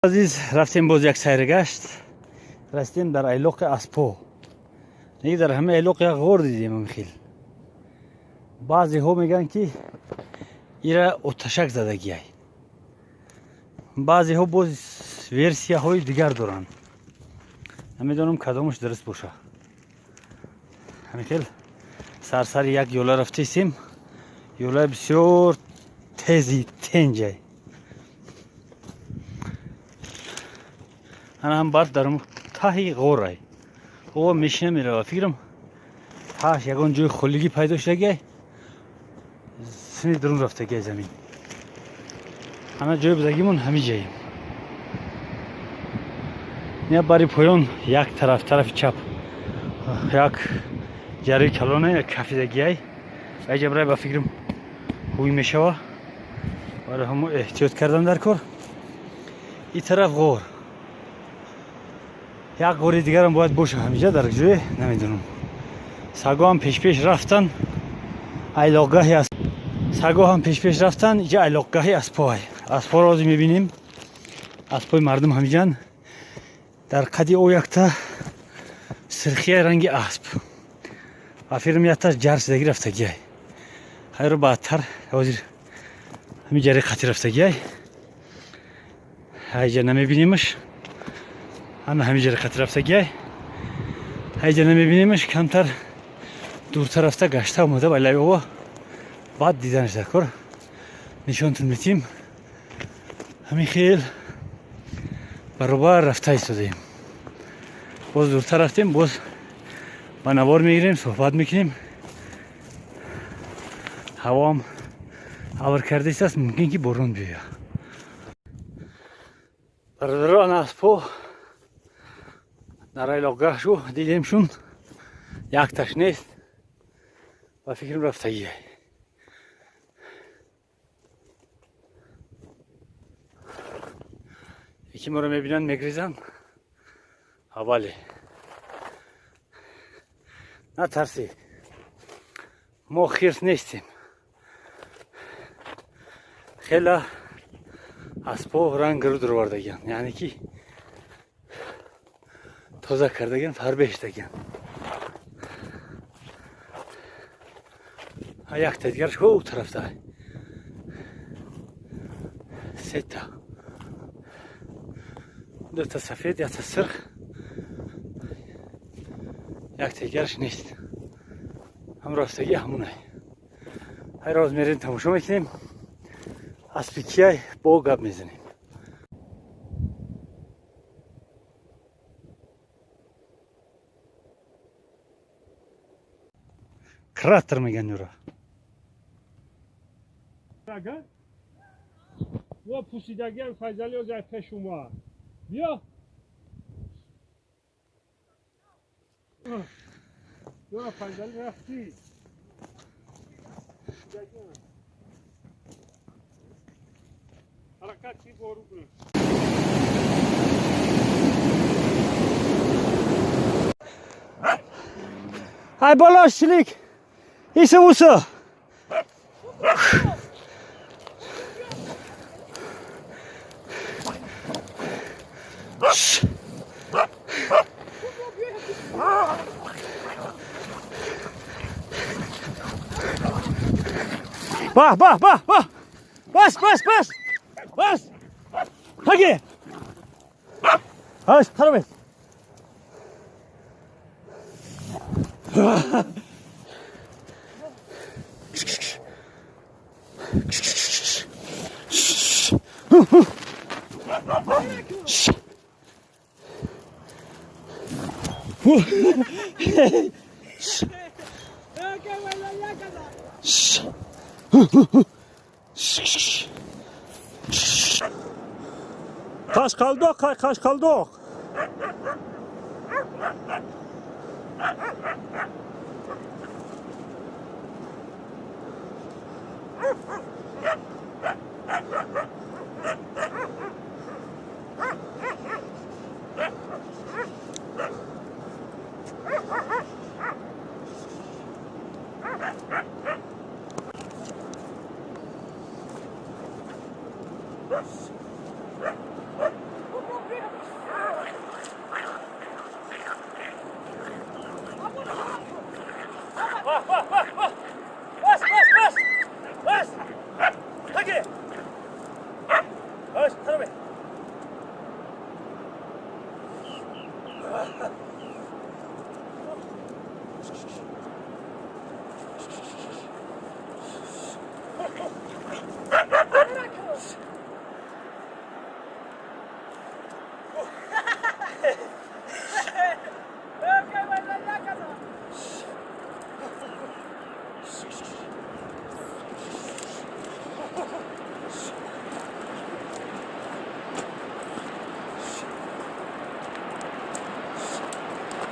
عزیز رفتیم باز یک سیرگشت، رسیدیم در ایلوق اسپو. دیگه در همه ایلوق یک غور دیدیم. خیلی بعضی ها میگن که ایرا اتشک زدگی ای، بعضی ها باز ورسیه های دیگر دارن. نمیدونم کدامش درست باشه. همین خیلی سرسر یک یولا رفتیم، یولا بسیار تیزی تنجه. انا هم برف درم تاهی غوره او میشینه میره و فکرم تاش یکان جوی خلیگی پیدا شده سنی درون رفته گه زمین. انا جوی بزگیمون همی جاییم. نه باری پایان یک طرف چپ یک جری کلانه یک کفیدگی ای ایجا برای با فکرم هوی میشوه. برای همو احتیاط کردن در کار. این طرف غور، یک غوری دیگر هم باید باشه همیشه در جوی. نمیدونم سگا هم پیش رفتن ایلاقگاهی است. سگا هم پیش رفتن اینجا ایلاقگاهی اسپای. اسپا را میبینیم، اسپای مردم همیجان در قدی او یکتا سرخی رنگی اسب و فیلم یکتا جرس دگی رفتگی ای خیر بعدتر حاضر همین جری خطی رفتگی ای اینجا نمیبینیمش. انا همین جری خطی رفتگی ای اینجا نمیبینیمش. کمتر دورتر رفته گشته اومده ولی او بعد دیدنش در کار نشانتون میتیم. همین خیل برابر رفته ایستادیم. باز دورتر رفتیم، باز با نوار میگیریم، صحبت میکنیم. هوا هم عبر کرده است، ممکن که بارون بیاید. برادران اسپو در ایلاقگاه شو دیدیمشون، یک تاش نیست و فکرم رفتگیه. یکی ما رو میبینن میگریزن. حوالی نترسی، ما خیرس نیستیم. خیلی اسپا رنگ رو دروردگیان، یعنی که تازه کردگیان، فربهشتگیان. یک تا دیگرش او طرف داره سه تا، دو تا سفید یک تا سرخ، یک تا دیگرش نیست. هم راستگی همونه. هر روز میریم تماشا میکنیم، اسبی کیای با گپ میزنیم. کراتر میگن یورا. و پوسیدگی هم فیضلی و زرده شما بیا بیا فیضلی رفتی حرکت چی بارو کنه. های بالا شلیک ایسه موسا با بس هگه هاش تربیت Kaç kaldı?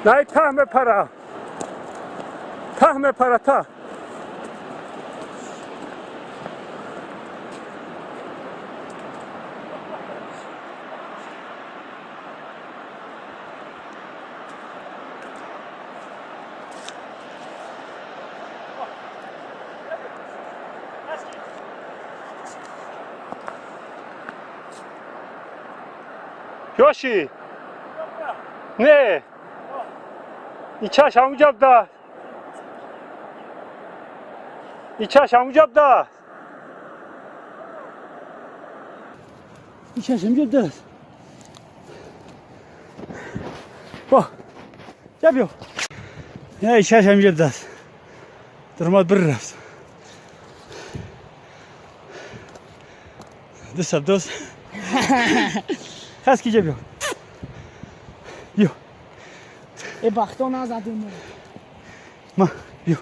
نه ته میپره ته میپره ته یاشی نه این چش همونجا بده این چش همونجا بده این چشم جب دست با جا بیو نه این چشم جب دست درمات بر رفت دست اب دوست خست کی جا بیو بیو ای بختو نزدیم ما بیو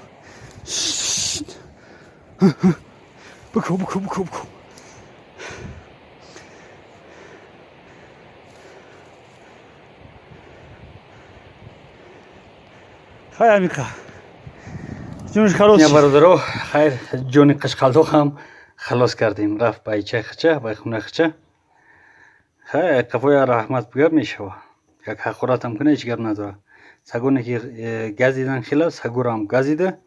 بکو بکو بکو بکو خیلی امیقا جونش خلاص شد برادرو خیر جون قشقالدو هم خلاص کردیم رفت بای چای خچه بای خونه خچه خیلی قفوی رحمت بگم میشه یک حقورات هم کنه هیچ گرم نداره سگونه که گزیدن خیلی سگور هم گزیده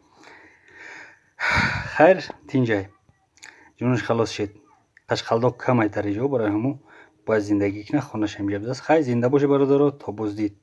خیر تینجای جونش خلاص شد قشقالدو کم ای تری جو برای همو باید زندگی کنه خونش هم جبده است خیلی زنده باشه برادرو تا بازدید